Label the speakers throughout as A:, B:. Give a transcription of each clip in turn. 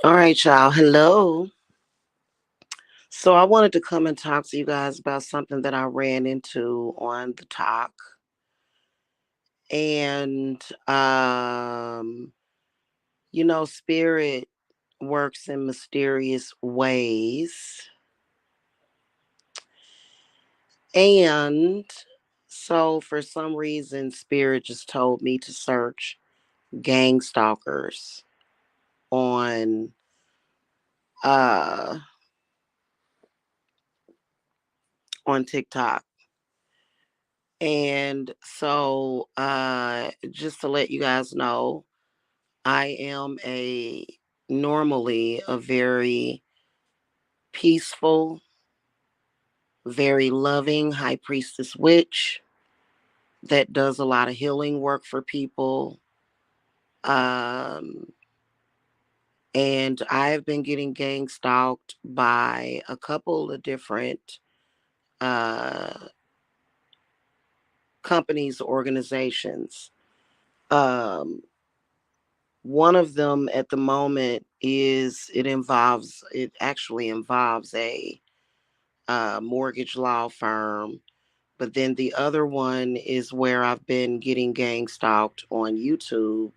A: All right, y'all. Hello. So I wanted to come and talk to you guys about something that I ran into on the talk. And spirit works in mysterious ways. And so for some reason, spirit just told me to search gang stalkers on uh on TikTok. And so just to let you guys know, I am a normally a very peaceful, very loving high priestess witch that does a lot of healing work for people. Um, and I've been getting gang stalked by a couple of different uh, companies, organizations. Um, One of them at the moment it actually involves a mortgage law firm. But then the other one is where I've been getting gang stalked on YouTube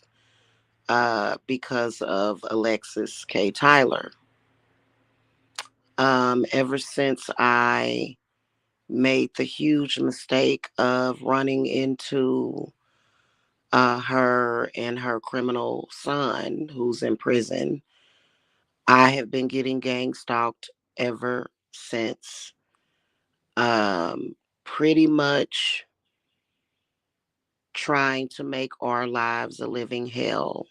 A: because of Alexis K. Tyler. Ever since I made the huge mistake of running into her and her criminal son who's in prison, I have been getting gang stalked ever since. Pretty much trying to make our lives a living hell.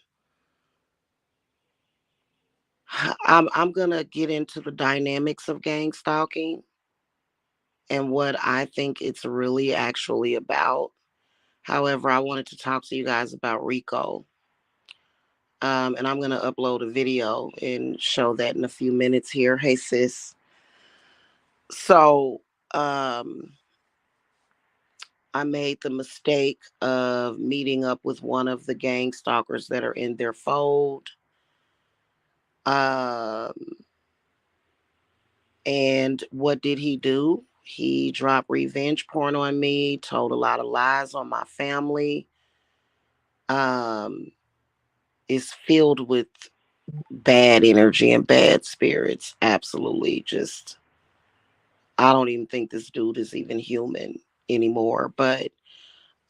A: I'm gonna get into the dynamics of gang stalking and what I think it's really actually about. However, I wanted to talk to you guys about RICO. And I'm gonna upload a video and show that in a few minutes here. Hey sis. So um I made the mistake of meeting up with one of the gang stalkers that are in their fold. Um, and what did he do? He dropped revenge porn on me, told a lot of lies on my family. Um, is filled with bad energy and bad spirits. Absolutely, just I don't even think this dude is even human anymore. But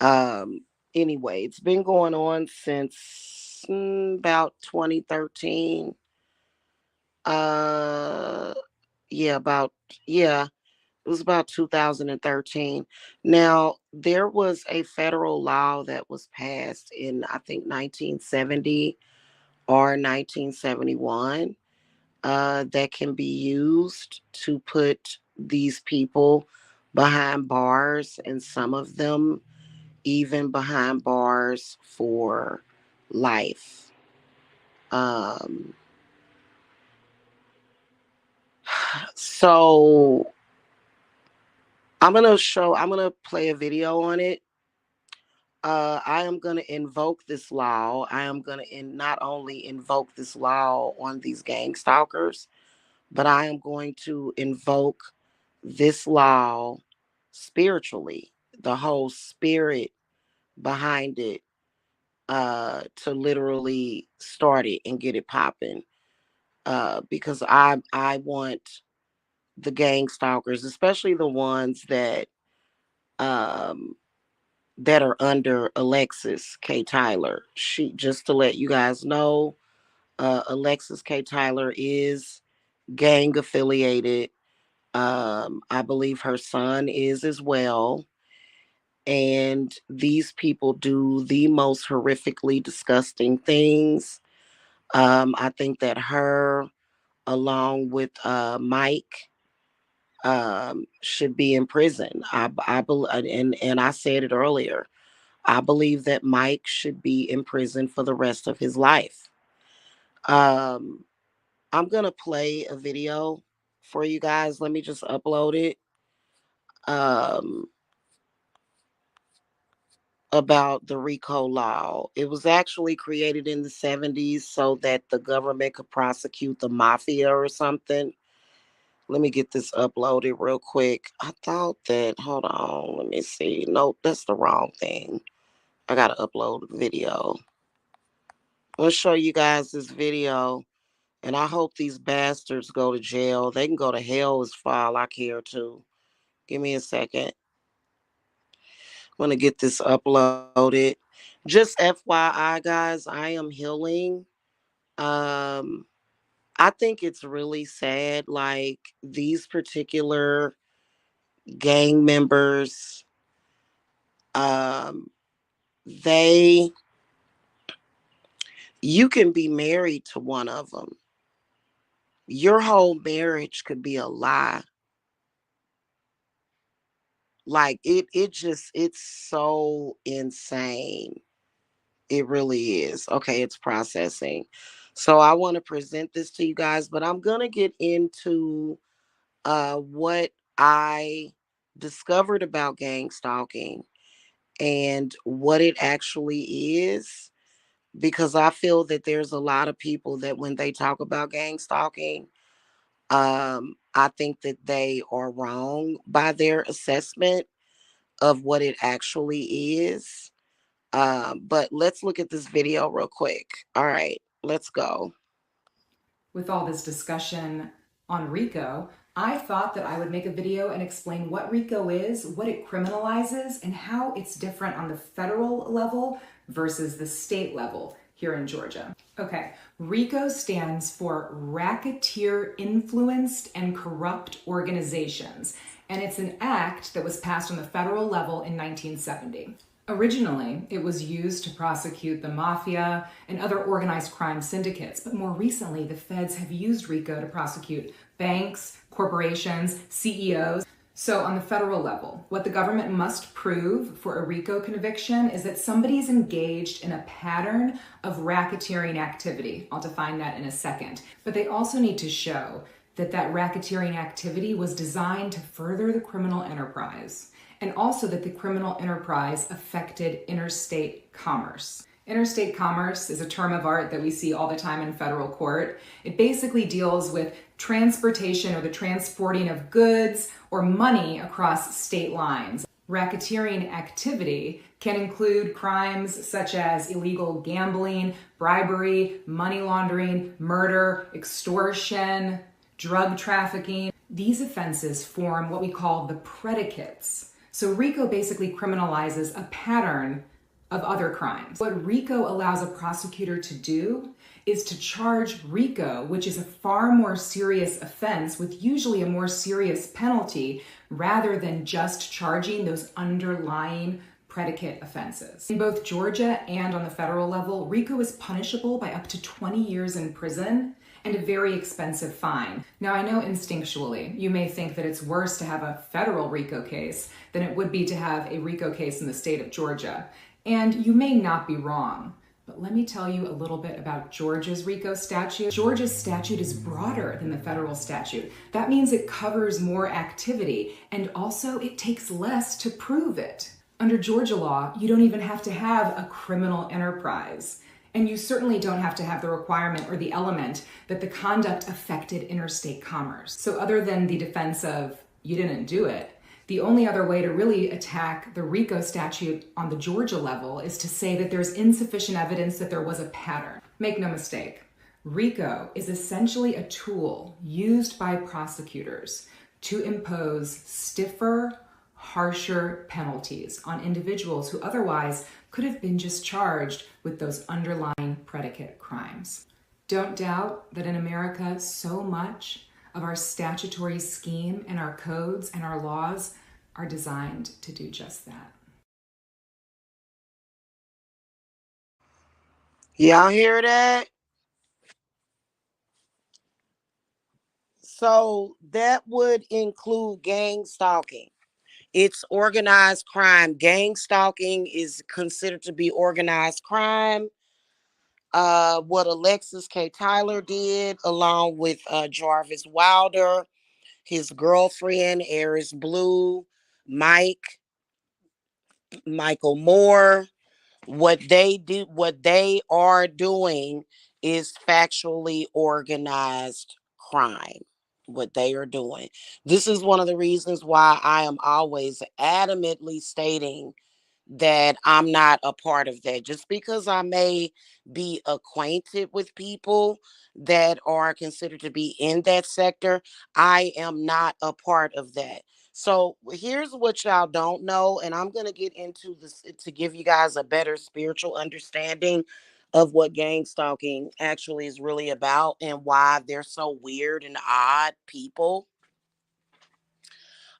A: Um, anyway, it's been going on since about 2013. Uh, yeah, about yeah, it was about 2013. Now, there was a federal law that was passed in I think 1970 or 1971 that can be used to put these people behind bars, and some of them even behind bars for life. Um, so I'm gonna play a video on it. I am gonna invoke this law. I am gonna not only invoke this law on these gang stalkers, but I am going to invoke this law spiritually, the whole spirit behind it, to literally start it and get it popping. Because I want the gang stalkers, especially the ones um, that are under Alexis K. Tyler. She just to let you guys know, Alexis K. Tyler is gang affiliated. I believe her son is as well. And these people do the most horrifically disgusting things. I think that her, along with Mike, should be in prison. And I said it earlier. I believe that Mike should be in prison for the rest of his life. Um, I'm gonna play a video for you guys. Let me just upload it. Um, about the RICO law. It was actually created in the 70s so that the government could prosecute the mafia or something. Let me get this uploaded real quick. I thought that, hold on, let me see. Nope, that's the wrong thing. I gotta upload a video. I'll show you guys this video, and I hope these bastards go to jail. They can go to hell as far as I care to. Give me a second. I'm gonna get this uploaded. Just FYI, guys, I am healing. Um, I think it's really sad. Like these particular gang members, um, they, you can be married to one of them. Your whole marriage could be a lie. Like it's so insane. It really is. Okay, it's processing. So I want to present this to you guys, but I'm gonna get into what I discovered about gang stalking and what it actually is, because I feel that there's a lot of people that when they talk about gang stalking, I think that they are wrong by their assessment of what it actually is. But let's look at this video real quick. All right, let's go.
B: With all this discussion on RICO, I thought that I would make a video and explain what RICO is, what it criminalizes, and how it's different on the federal level versus the state level here in Georgia. Okay, RICO stands for Racketeer Influenced and Corrupt Organizations, and it's an act that was passed on the federal level in 1970. Originally, it was used to prosecute the mafia and other organized crime syndicates, but more recently, the feds have used RICO to prosecute banks, corporations, CEOs. So on the federal level, what the government must prove for a RICO conviction is that somebody is engaged in a pattern of racketeering activity. I'll define that in a second. But they also need to show that that racketeering activity was designed to further the criminal enterprise, and also that the criminal enterprise affected interstate commerce. Interstate commerce is a term of art that we see all the time in federal court. It basically deals with transportation or the transporting of goods or money across state lines. Racketeering activity can include crimes such as illegal gambling, bribery, money laundering, murder, extortion, drug trafficking. These offenses form what we call the predicates. So RICO basically criminalizes a pattern of other crimes. What RICO allows a prosecutor to do is to charge RICO, which is a far more serious offense with usually a more serious penalty, rather than just charging those underlying predicate offenses. In both Georgia and on the federal level, RICO is punishable by up to 20 years in prison and a very expensive fine. Now, I know instinctually you may think that it's worse to have a federal RICO case than it would be to have a RICO case in the state of Georgia. And you may not be wrong, but let me tell you a little bit about Georgia's RICO statute. Georgia's statute is broader than the federal statute. That means it covers more activity, and also it takes less to prove it. Under Georgia law, you don't even have to have a criminal enterprise. And you certainly don't have to have the requirement or the element that the conduct affected interstate commerce. So other than the defense of you didn't do it, the only other way to really attack the RICO statute on the Georgia level is to say that there's insufficient evidence that there was a pattern. Make no mistake, RICO is essentially a tool used by prosecutors to impose stiffer, harsher penalties on individuals who otherwise could have been just charged with those underlying predicate crimes. Don't doubt that in America, so much of our statutory scheme and our codes and our laws are designed to do just that.
A: Y'all hear that? So that would include gang stalking. It's organized crime. Gang stalking is considered to be organized crime. What Alexis K. Tyler did, along with Jarvis Wilder, his girlfriend, Eris Blue, Mike Michael Moore. What they are doing is factually organized crime. What they are doing. This is one of the reasons why I am always adamantly stating that I'm not a part of that. Just because I may be acquainted with people that are considered to be in that sector, I am not a part of that. So here's what y'all don't know, and I'm going to get into this to give you guys a better spiritual understanding of what gang stalking actually is really about and why they're so weird and odd people.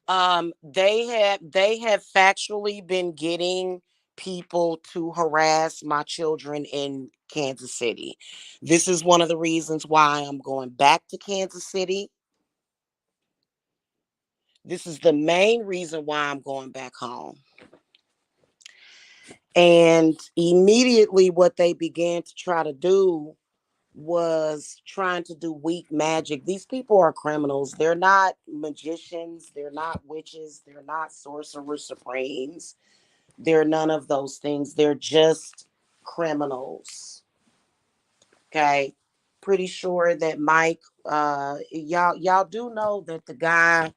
A: They have factually been getting people to harass my children in Kansas City. This is one of the reasons why I'm going back to Kansas City. This is the main reason why I'm going back home. And immediately what they began to try to do was trying to do weak magic. These people are criminals. They're not magicians, they're not witches, they're not sorcerer supremes. They're none of those things. They're just criminals. Okay. Pretty sure that Mike, y'all do know that the guy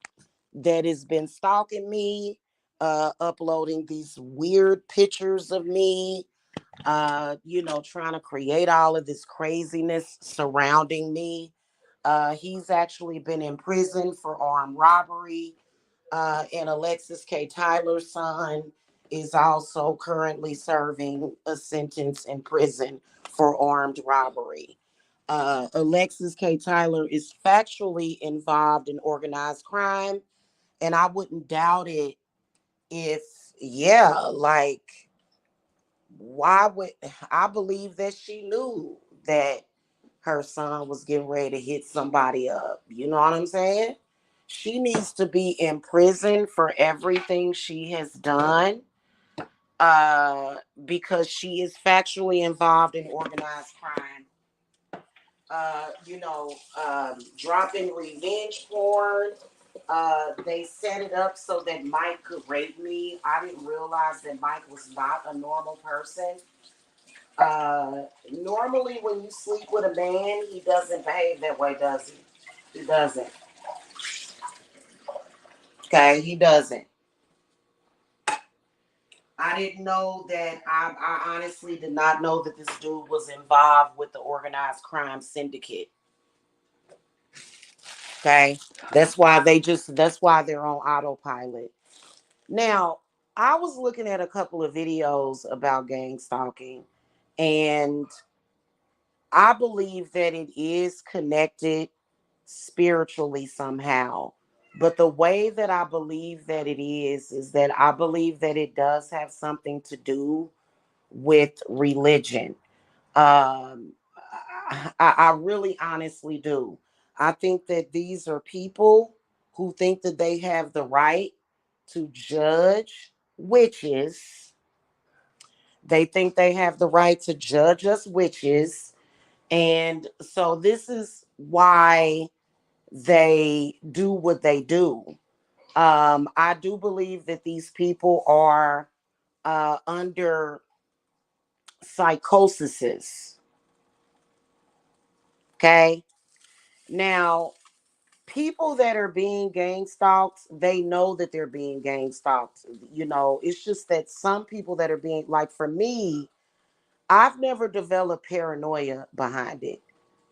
A: that has been stalking me, uploading these weird pictures of me, trying to create all of this craziness surrounding me. He's actually been in prison for armed robbery, and Alexis K. Tyler's son is also currently serving a sentence in prison for armed robbery. Alexis K. Tyler is factually involved in organized crime, and I wouldn't doubt it if, yeah, like, why would I believe that she knew that her son was getting ready to hit somebody up? You know what I'm saying? She needs to be in prison for everything she has done, uh, because she is factually involved in organized crime. Dropping revenge porn. They set it up so that Mike could rape me. I didn't realize that Mike was not a normal person. Normally, when you sleep with a man, he doesn't behave that way, does he? He doesn't. Okay, he doesn't. I didn't know that. I honestly did not know that this dude was involved with the organized crime syndicate. Okay, that's why they're on autopilot. Now, I was looking at a couple of videos about gang stalking, and I believe that it is connected spiritually somehow. But the way that I believe that it is that I believe that it does have something to do with religion. Um, I really honestly do. I think that these are people who think that they have the right to judge witches. They think they have the right to judge us witches. And so this is why they do what they do. I do believe that these people are under psychosis. Okay. Now, people that are being gang stalked, they know that they're being gang stalked. It's just that some people that are being, like, for me, I've never developed paranoia behind it.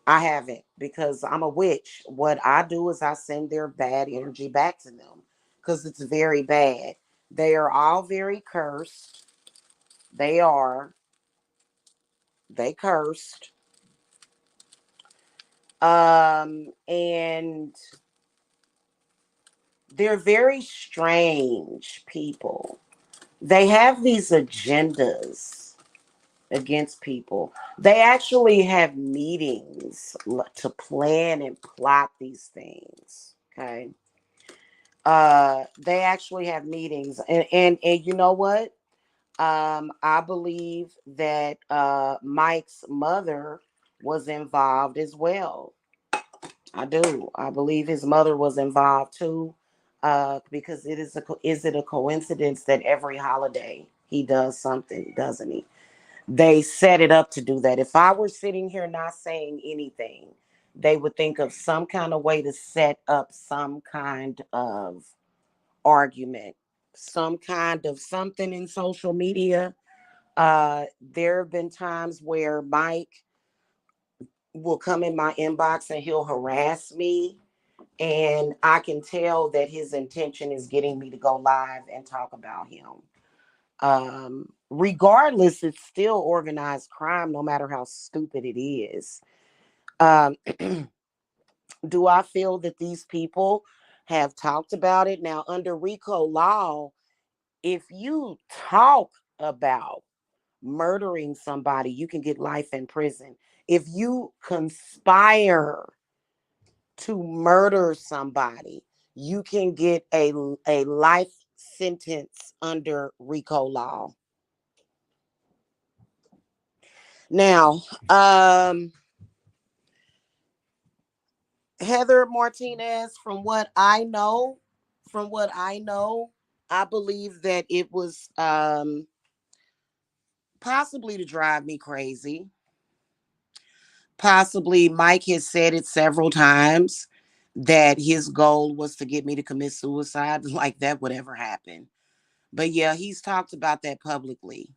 A: I haven't, because I'm a witch. What I do is I send their bad energy back to them because it's very bad. They are all very cursed. They are. They cursed. And they're very strange people. They have these agendas against people. They actually have meetings to plan and plot these things. Okay. They actually have meetings, and you know what? I believe that Mike's mother was involved as well. I do. I believe his mother was involved too, because is it a coincidence that every holiday he does something, doesn't he? They set it up to do that. If I were sitting here not saying anything, they would think of some kind of way to set up some kind of argument, some kind of something in social media. There have been times where Mike will come in my inbox and he'll harass me, and I can tell that his intention is getting me to go live and talk about him. Regardless, it's still organized crime, no matter how stupid it is. Um, do I feel that these people have talked about it? Now, under RICO law, if you talk about murdering somebody, you can get life in prison. If you conspire to murder somebody, you can get a life sentence under RICO law. Now, Heather Martinez, from what I know, I believe that it was possibly to drive me crazy. Possibly Mike has said it several times that his goal was to get me to commit suicide, like that would ever happen. But yeah, he's talked about that publicly.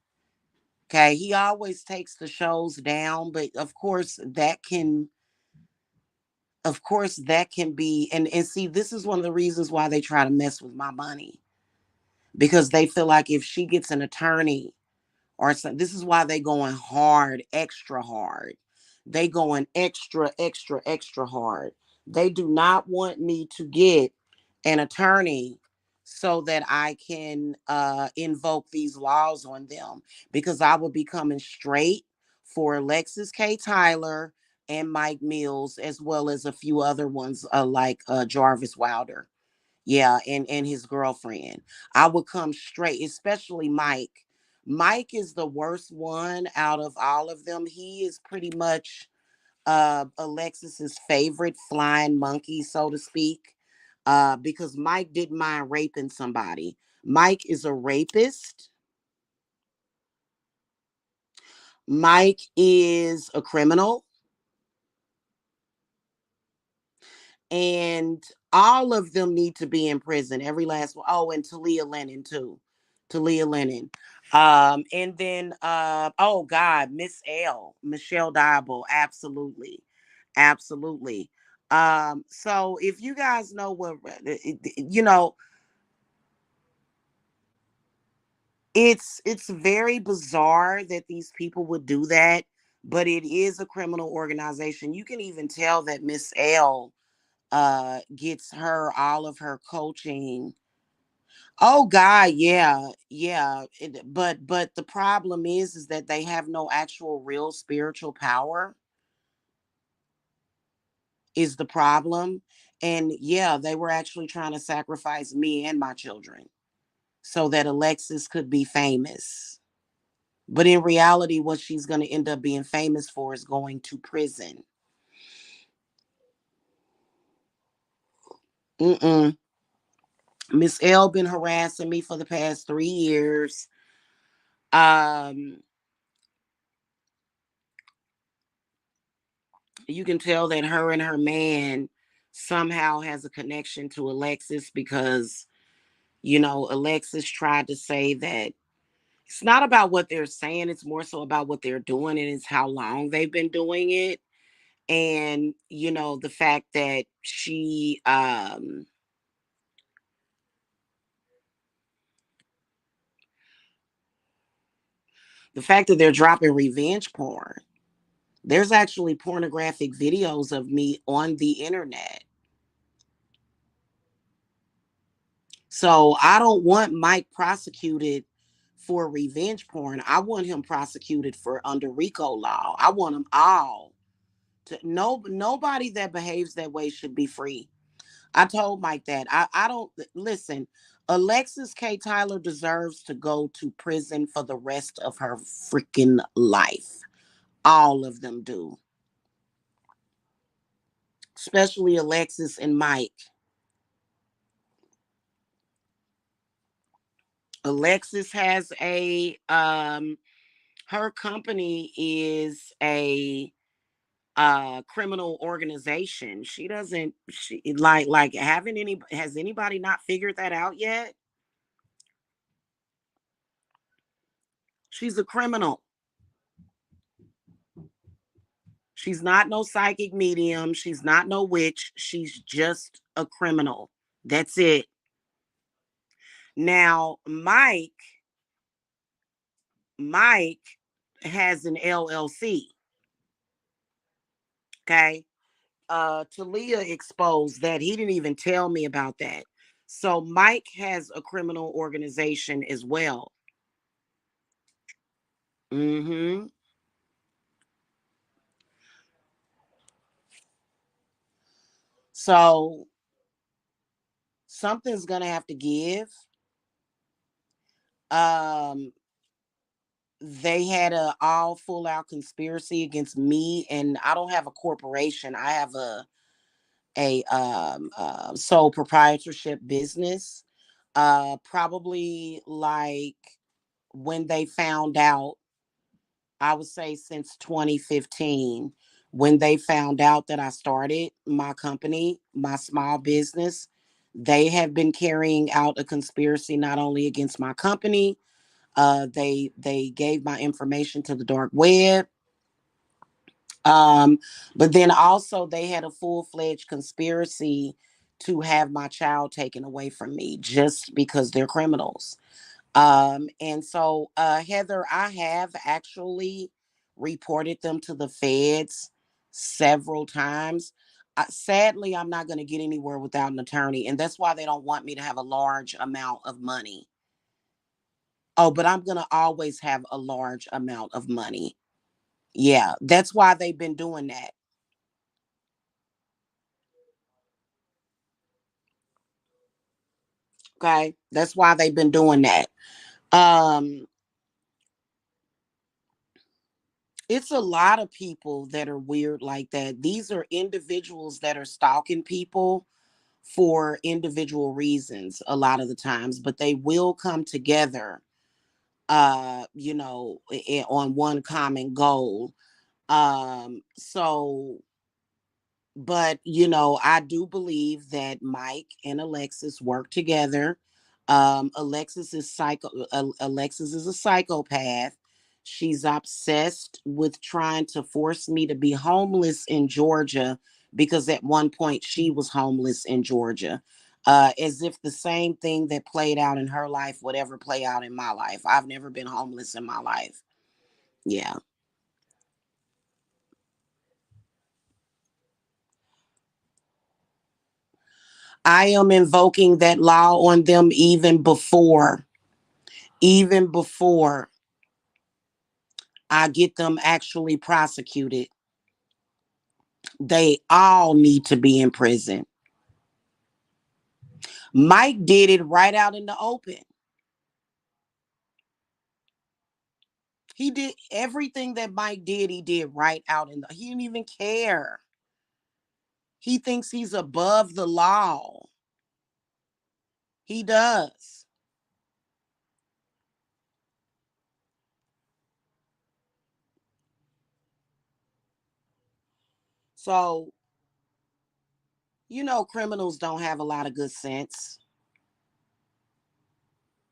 A: Okay, he always takes the shows down, but of course that can be, and see, this is one of the reasons why they try to mess with my money, because they feel like if she gets an attorney or something, this is why they going hard, extra hard. They going extra hard. They do not want me to get an attorney so that I can invoke these laws on them, because I will be coming straight for Alexis K. Tyler and Mike Mills, as well as a few other ones like Jarvis Wilder. Yeah, and his girlfriend. I would come straight, especially Mike. Mike is the worst one out of all of them. He is pretty much Alexis's favorite flying monkey, so to speak. Because Mike didn't mind raping somebody. Mike is a rapist. Mike is a criminal. And all of them need to be in prison. Every last one. Oh, and Talia Lennon too. Talia Lennon. And then oh God, Miss L, Michelle Diable, absolutely. Absolutely. So if you guys know what, you know, it's very bizarre that these people would do that, but it is a criminal organization. You can even tell that Miss L gets her all of her coaching. Oh God, yeah, yeah. But the problem is that they have no actual real spiritual power is the problem. And yeah, they were actually trying to sacrifice me and my children so that Alexis could be famous. But in reality, what she's going to end up being famous for is going to prison. Mm-mm. Miss L been harassing me for the past 3 years. Um, you can tell that her and her man somehow has a connection to Alexis, because Alexis tried to say that it's not about what they're saying, it's more so about what they're doing, and it's how long they've been doing it. And the fact that the fact that they're dropping revenge porn. There's actually pornographic videos of me on the internet. So I don't want Mike prosecuted for revenge porn. I want him prosecuted for under RICO law. I want them all to nobody that behaves that way should be free. I told Mike that. I don't listen. Alexis K. Tyler deserves to go to prison for the rest of her freaking life. All of them do. Especially Alexis and Mike. Alexis has her company is a criminal organization. She doesn't she like haven't any has anybody not figured that out yet? She's a criminal. She's not no psychic medium. She's not no witch. She's just a criminal. That's it. Now, Mike has an LLC. Okay. Talia exposed that. He didn't even tell me about that. So Mike has a criminal organization as well. Mm-hmm. So something's gonna have to give. Um, they had a all full out conspiracy against me, and I don't have a corporation. I have a sole proprietorship business. Probably like when they found out, I would say since 2015, when they found out that I started my company, my small business, they have been carrying out a conspiracy not only against my company, they gave my information to the dark web. Um, but then also they had a full-fledged conspiracy to have my child taken away from me just because they're criminals. And so, Heather, I have actually reported them to the feds several times. Sadly, I'm not going to get anywhere without an attorney, and that's why they don't want me to have a large amount of money. Oh, but I'm going to always have a large amount of money. Yeah, that's why they've been doing that. Okay, that's why they've been doing that. Um, it's a lot of people that are weird like that. These are individuals that are stalking people for individual reasons a lot of the times, but they will come together, on one common goal. So but I do believe that Mike and Alexis work together. Alexis is a psychopath. She's obsessed with trying to force me to be homeless in Georgia because at one point she was homeless in Georgia. As if the same thing that played out in her life would ever play out in my life. I've never been homeless in my life. Yeah. I am invoking that law on them even before I get them actually prosecuted. They all need to be in prison. Mike did it right out in the open. He did everything that Mike did, he did right out in the he didn't even care. He thinks he's above the law. He does. So, criminals don't have a lot of good sense.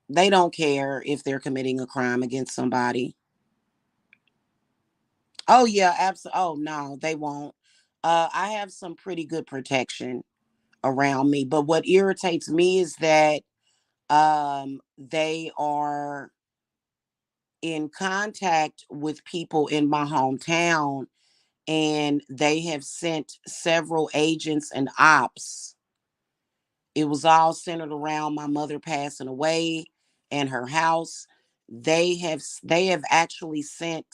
A: They don't care if they're committing a crime against somebody. Oh yeah, absolutely. Oh no, they won't. I have some pretty good protection around me, but what irritates me is that they are in contact with people in my hometown, and they have sent several agents and ops. It was all centered around my mother passing away and her house. They have actually sent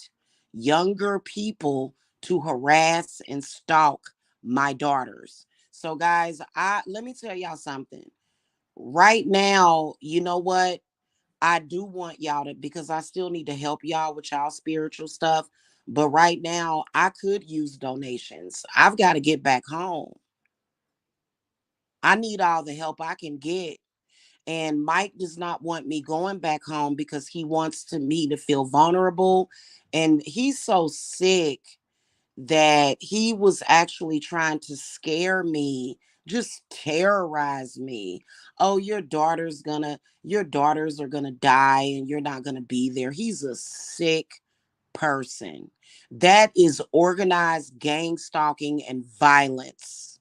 A: younger people to harass and stalk my daughters. So guys, I let me tell y'all something. Right now, you know what? I do want y'all to because I still need to help y'all with y'all spiritual stuff. But right now, I could use donations. I've got to get back home. I need all the help I can get. And Mike does not want me going back home because he wants me to feel vulnerable. And he's so sick that he was actually trying to scare me, just terrorize me. Oh, your daughters are gonna die and you're not gonna be there. He's a sick person. That is organized gang stalking and violence.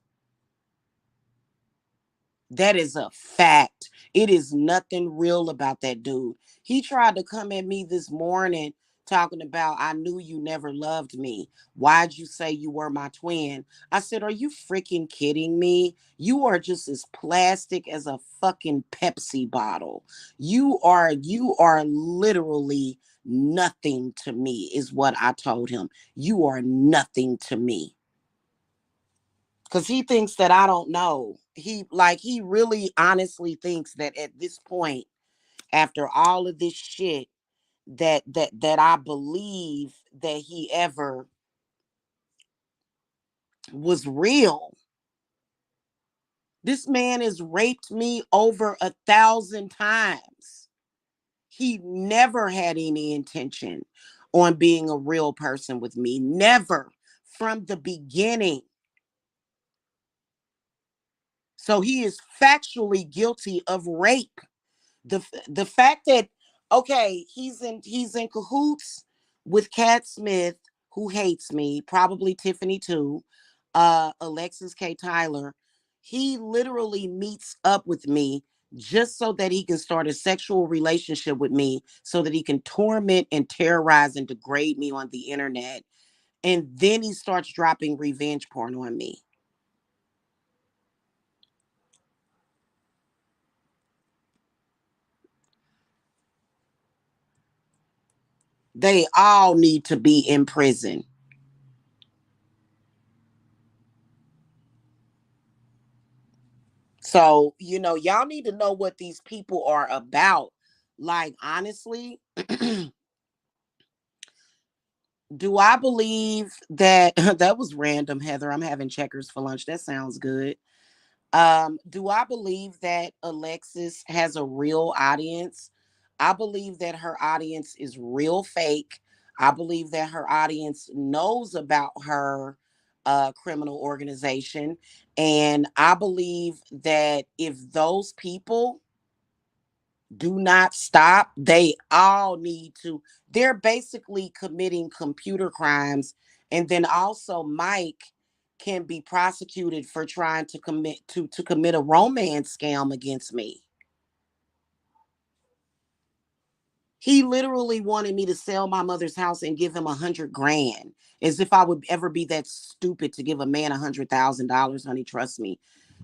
A: That is a fact. It is nothing real about that dude. He tried to come at me this morning talking about, I knew you never loved me. Why'd you say you were my twin? I said, are you freaking kidding me? You are just as plastic as a fucking Pepsi bottle. You are literally nothing to me, is what I told him. You are nothing to me. Cause he thinks that I don't know. He really honestly thinks that at this point, after all of this shit, that I believe that he ever was real. This man has raped me over 1,000 times. He never had any intention on being a real person with me. Never from the beginning. So he is factually guilty of rape. The fact that, okay, he's in cahoots with Cat Smith, who hates me, probably Tiffany too, Alexis K. Tyler. He literally meets up with me just so that he can start a sexual relationship with me, so that he can torment and terrorize and degrade me on the internet. And then he starts dropping revenge porn on me. They all need to be in prison. So, y'all need to know what these people are about. Like, honestly, do I believe that that was random, Heather? I'm having checkers for lunch. That sounds good. Do I believe that Alexis has a real audience? I believe that her audience is real fake. I believe that her audience knows about her criminal organization. And I believe that if those people do not stop, they all need to. They're basically committing computer crimes. And then also Mike can be prosecuted for trying to commit a romance scam against me. He literally wanted me to sell my mother's house and give him 100 grand, as if I would ever be that stupid to give a man $100,000. Honey, trust me.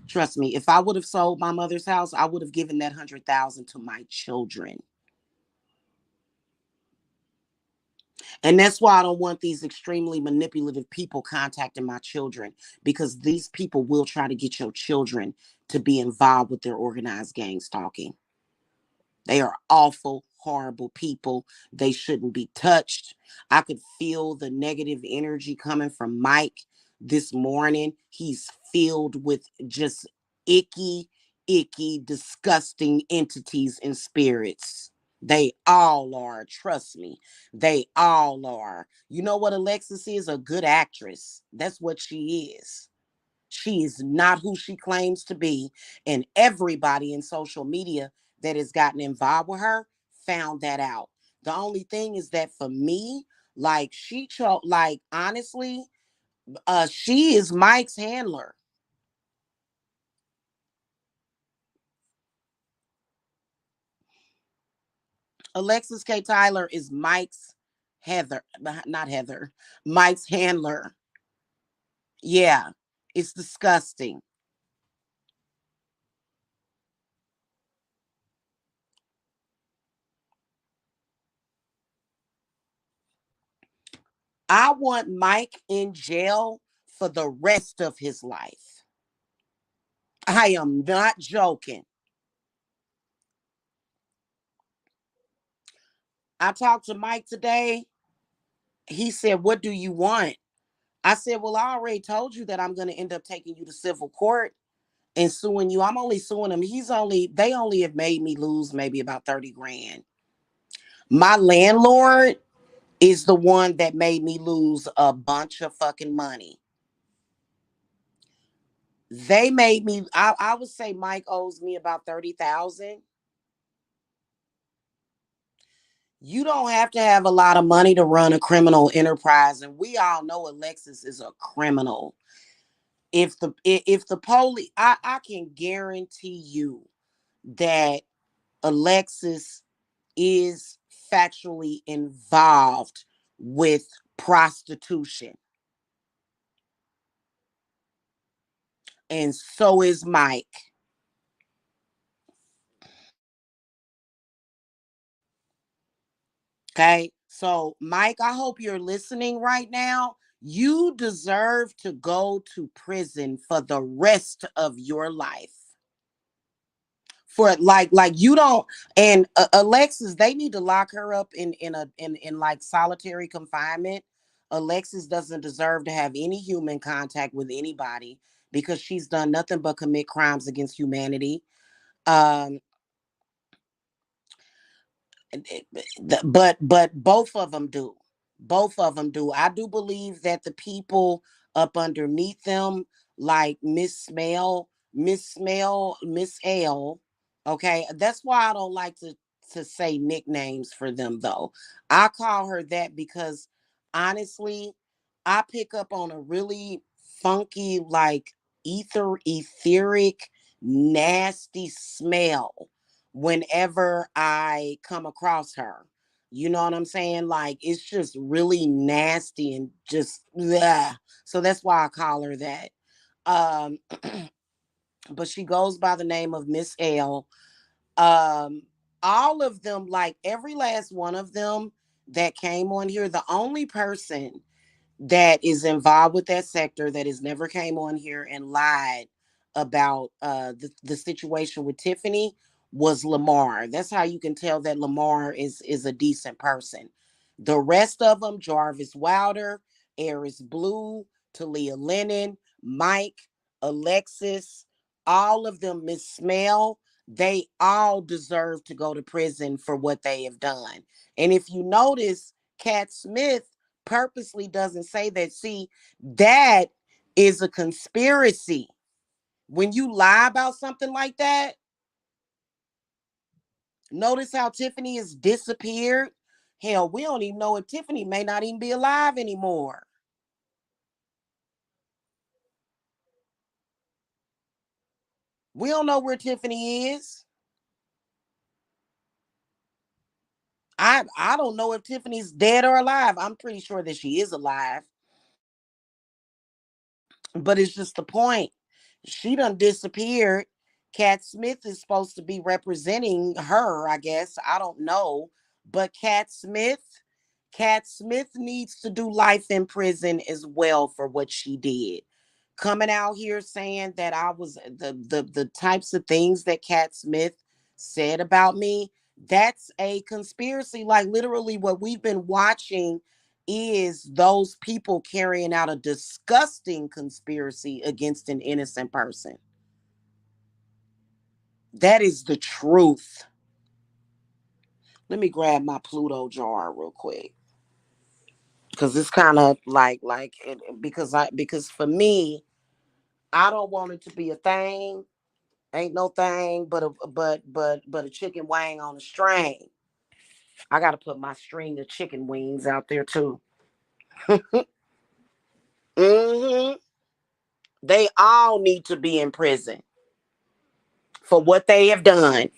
A: Trust me. If I would have sold my mother's house, I would have given that 100,000 to my children. And that's why I don't want these extremely manipulative people contacting my children, because these people will try to get your children to be involved with their organized gang stalking. They are awful, horrible people. They shouldn't be touched. I could feel the negative energy coming from Mike this morning. He's filled with just icky, icky, disgusting entities and spirits. They all are. Trust me. They all are. You know what Alexis is? A good actress. That's what she is. She is not who she claims to be. And everybody in social media that has gotten involved with her found that out. The only thing is that for me, like like honestly, she is Mike's handler. Alexis K. Tyler is Mike's Heather, not Heather, Mike's handler. Yeah, it's disgusting. I want Mike in jail for the rest of his life. I am not joking. I talked to Mike today. He said, what do you want? I said, well, I already told you that I'm going to end up taking you to civil court. and suing you. I'm only suing him. They only have made me lose maybe about 30 grand. My landlord is the one that made me lose a bunch of fucking money. They made me, I would say Mike owes me about 30,000. You don't have to have a lot of money to run a criminal enterprise. And we all know Alexis is a criminal. If the police, I can guarantee you that Alexis is factually involved with prostitution. And so is Mike. Okay. So, Mike, I hope you're listening right now. You deserve to go to prison for the rest of your life. For like you don't, and Alexis, they need to lock her up in like solitary confinement. Alexis doesn't deserve to have any human contact with anybody because she's done nothing but commit crimes against humanity. Um, but both of them do. Both of them do. I do believe that the people up underneath them, like Miss L. Okay, that's why I don't like to say nicknames for them though. I call her that because honestly, I pick up on a really funky, like etheric, nasty smell whenever I come across her. You know what I'm saying? Like it's just really nasty and just bleh. So that's why I call her that. Um, but she goes by the name of Miss L. Um, all of them, like every last one of them that came on here, the only person that is involved with that sector that has never came on here and lied about the situation with Tiffany was Lamar. That's how you can tell that Lamar is a decent person. The rest of them, Jarvis Wilder, Eris Blue, Talia Lennon, Mike, Alexis, all of them, Miss Smell, they all deserve to go to prison for what they have done. And if you notice, Cat Smith purposely doesn't say that. See, that is a conspiracy. When you lie about something like that, notice how Tiffany has disappeared. Hell, we don't even know if Tiffany may not even be alive anymore. We don't know where Tiffany is. I don't know if Tiffany's dead or alive. I'm pretty sure that she is alive. But it's just the point. She done disappeared. Cat Smith is supposed to be representing her, I guess. I don't know. But Cat Smith needs to do life in prison as well for what she did. Coming out here saying that I was the types of things that Cat Smith said about me, that's a conspiracy. Like literally what we've been watching is those people carrying out a disgusting conspiracy against an innocent person. That is the truth. Let me grab my Pluto jar real quick because it's kind of because for me, I don't want it to be a thing. Ain't no thing but a chicken wing on a string. I got to put my string of chicken wings out there too. Hmm. They all need to be in prison for what they have done.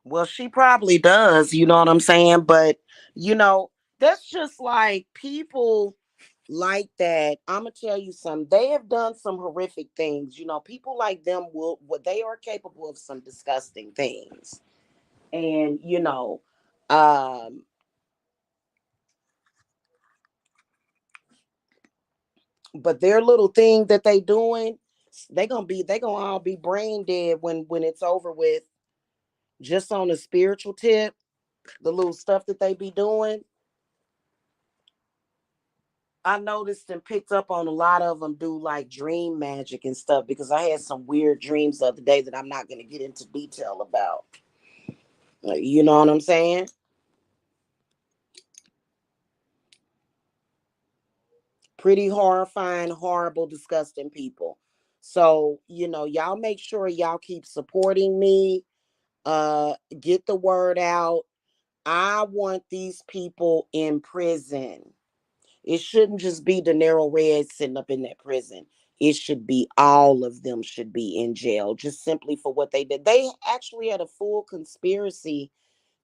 A: Well, she probably does, you know what I'm saying? But, you know, that's just like people like that. I'm going to tell you something. They have done some horrific things. You know, people like them will, what they are capable of some disgusting things. And, um, but their little thing that they doing, they gonna all be brain dead when it's over with. Just on a spiritual tip, the little stuff that they be doing, I noticed and picked up on a lot of them do like dream magic and stuff because I had some weird dreams the other day that I'm not going to get into detail about. You know what I'm saying? Pretty horrifying, horrible, disgusting people. So, y'all make sure y'all keep supporting me. Get the word out. I want these people in prison. It shouldn't just be De Niro Red sitting up in that prison. It should be all of them should be in jail just simply for what they did. They actually had a full conspiracy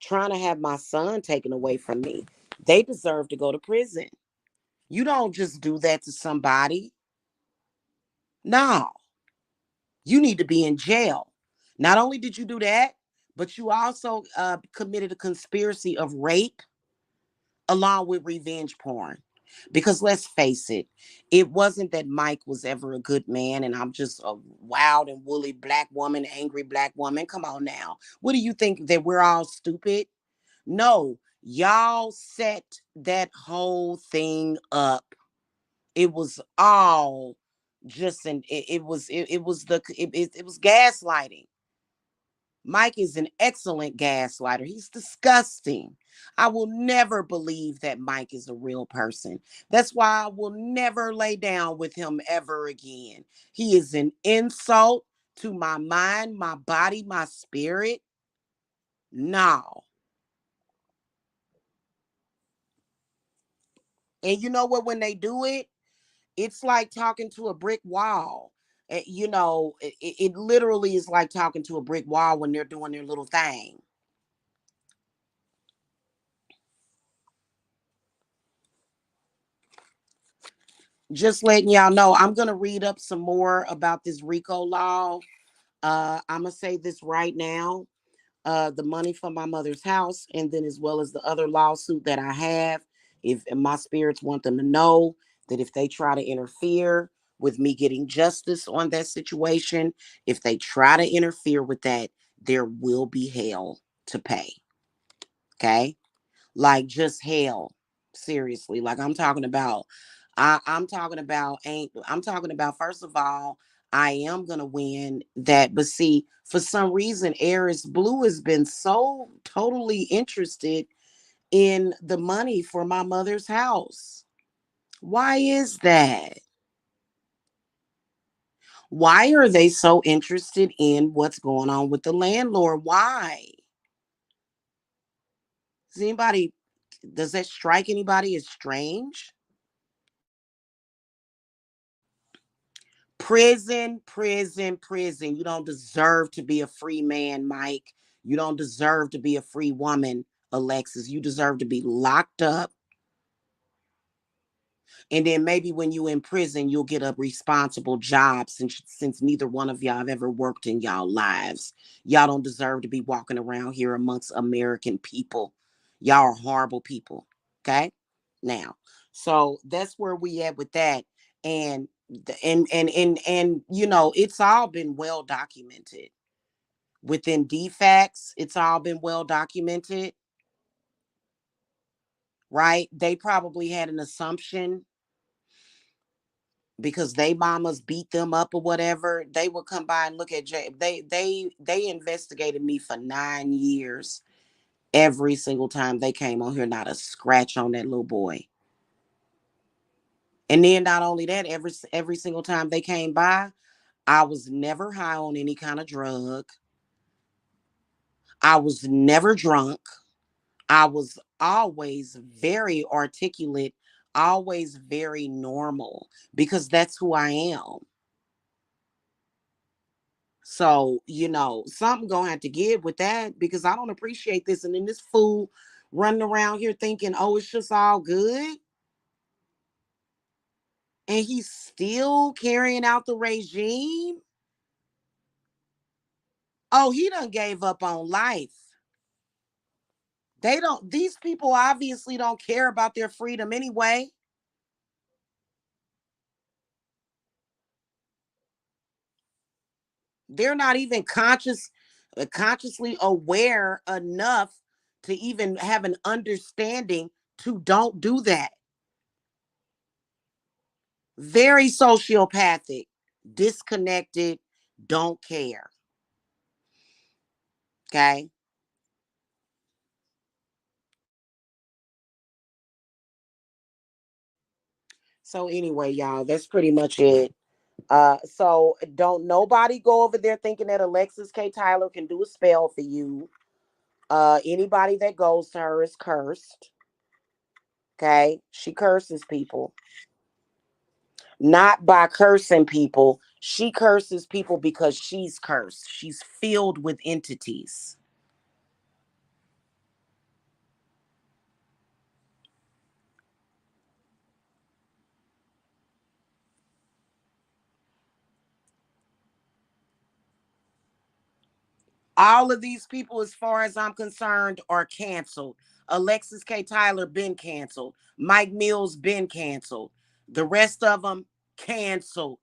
A: trying to have my son taken away from me. They deserve to go to prison. You don't just do that to somebody. No, you need to be in jail. Not only did you do that, but you also committed a conspiracy of rape along with revenge porn. Because let's face it wasn't that Mike was ever a good man and I'm just a wild and woolly black woman, angry black woman. Come on now. What do you think that we're all stupid? No, y'all set that whole thing up. It was all just it was gaslighting. Mike is an excellent gaslighter. He's disgusting. I will never believe that Mike is a real person. That's why I will never lay down with him ever again. He is an insult to my mind, my body, my spirit. No. And you know what? When they do it, it's like talking to a brick wall. It literally is like talking to a brick wall when they're doing their little thing. Just letting y'all know, I'm going to read up some more about this RICO law. I'm going to say this right now. The money from my mother's house, and then as well as the other lawsuit that I have. If my spirits want them to know that if they try to interfere with me getting justice on that situation, if they try to interfere with that, there will be hell to pay. Okay? Like just hell. Seriously. Like I'm talking about ain't I'm talking about first of all, I am gonna win that. But see, for some reason, Eris Blue has been so totally interested in the money for my mother's house. Why is that? Why are they so interested in what's going on with the landlord? Why? Does that strike anybody as strange? Prison, prison, prison. You don't deserve to be a free man, Mike. You don't deserve to be a free woman, Alexis. You deserve to be locked up. And then maybe when you in prison, you'll get a responsible job since neither one of y'all have ever worked in y'all lives. Y'all don't deserve to be walking around here amongst American people. Y'all are horrible people. Okay? Now, so that's where we at with that. And it's all been well documented. Within DFACS, it's all been well documented, right? They probably had an assumption because they mamas beat them up or whatever. They would come by and look at they investigated me for 9 years. Every single time they came on here, not a scratch on that little boy. And then not only that, every single time they came by, I was never high on any kind of drug. I was never drunk. I was always very articulate, always very normal because that's who I am. So, something gonna have to give with that because I don't appreciate this. And then this fool running around here thinking, oh, it's just all good. And he's still carrying out the regime. Oh, he done gave up on life. These people obviously don't care about their freedom anyway. They're not even consciously aware enough to even have an understanding to don't do that. Very sociopathic, disconnected, don't care. Okay. So anyway, y'all, that's pretty much it. So don't nobody go over there thinking that Alexis K. Tyler can do a spell for you. Anybody that goes to her is cursed. Okay. She curses people. Not by cursing people. She curses people because she's cursed. She's filled with entities. All of these people, as far as I'm concerned, are canceled. Alexis K. Tyler been canceled. Mike Mills been canceled. The rest of them canceled.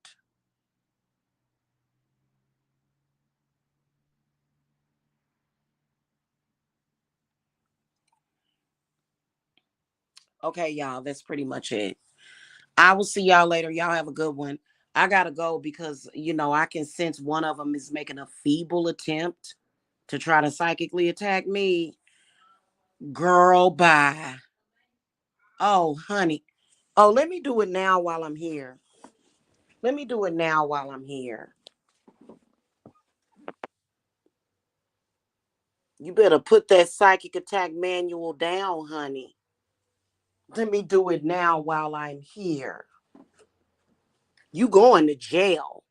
A: Okay, y'all, that's pretty much it. I will see y'all later. Y'all have a good one. I gotta go because I can sense one of them is making a feeble attempt to try to psychically attack me. Girl, bye. Oh, honey. Oh, let me do it now while I'm here. Let me do it now while I'm here. You better put that psychic attack manual down, honey. Let me do it now while I'm here. You going to jail.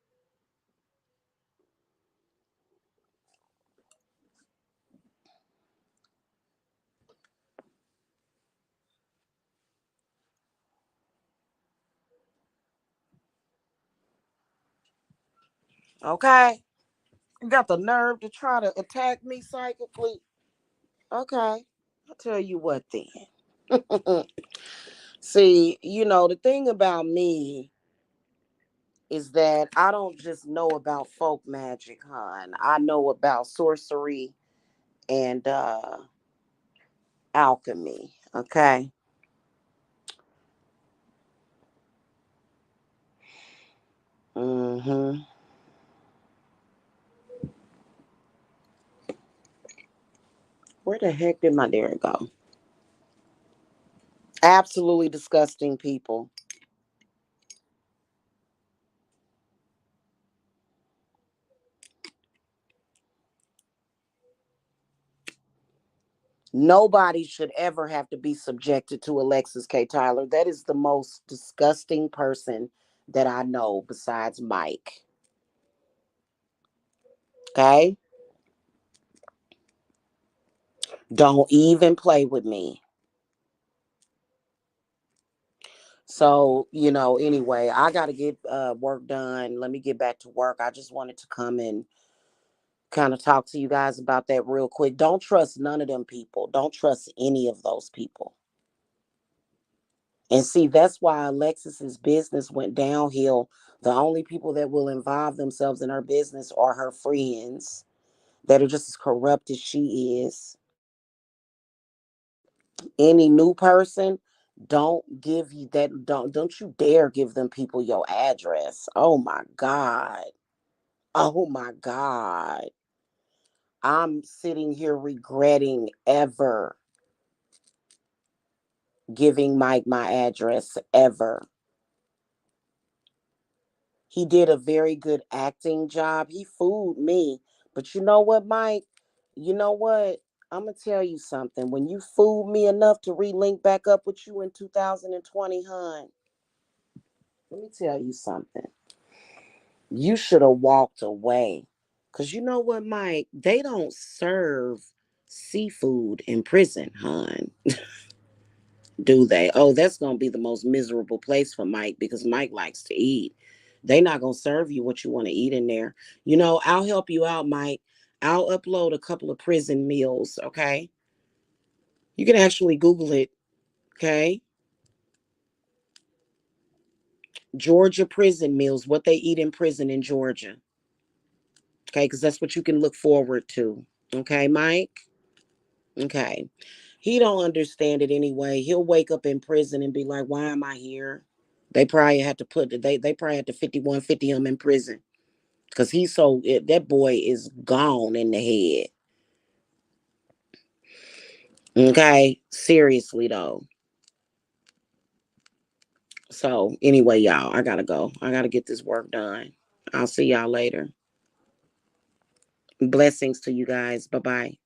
A: Okay? You got the nerve to try to attack me psychically? Okay. I'll tell you what then. See, the thing about me is that I don't just know about folk magic, hon. I know about sorcery and alchemy. Okay. Mm-hmm. Where the heck did my dare go? Absolutely disgusting people. Nobody should ever have to be subjected to Alexis K. Tyler. That is the most disgusting person that I know besides Mike. Okay? Don't even play with me. So, anyway, I got to get work done. Let me get back to work. I just wanted to come and kind of talk to you guys about that real quick. Don't trust none of them people. Don't trust any of those people. And see, that's why Alexis's business went downhill. The only people that will involve themselves in her business are her friends that are just as corrupt as she is. Any new person, don't give you that don't you dare give them people your address. Oh my God. Oh my God. I'm sitting here regretting ever giving Mike my address ever. He did a very good acting job. He fooled me. But you know what, Mike? You know what? I'm going to tell you something. When you fooled me enough to relink back up with you in 2020, hon, let me tell you something. You should have walked away. Because you know what, Mike? They don't serve seafood in prison, hon. Do they? Oh, that's going to be the most miserable place for Mike because Mike likes to eat. They not going to serve you what you want to eat in there. I'll help you out, Mike. I'll upload a couple of prison meals, okay? You can actually Google it, okay? Georgia prison meals, what they eat in prison in Georgia, okay? Because that's what you can look forward to, okay, Mike? Okay. He don't understand it anyway. He'll wake up in prison and be like, why am I here? They probably had to they probably had to 5150 him in prison. Cause he's that boy is gone in the head. Okay. Seriously though. So anyway, y'all, I gotta go. I gotta get this work done. I'll see y'all later. Blessings to you guys. Bye bye.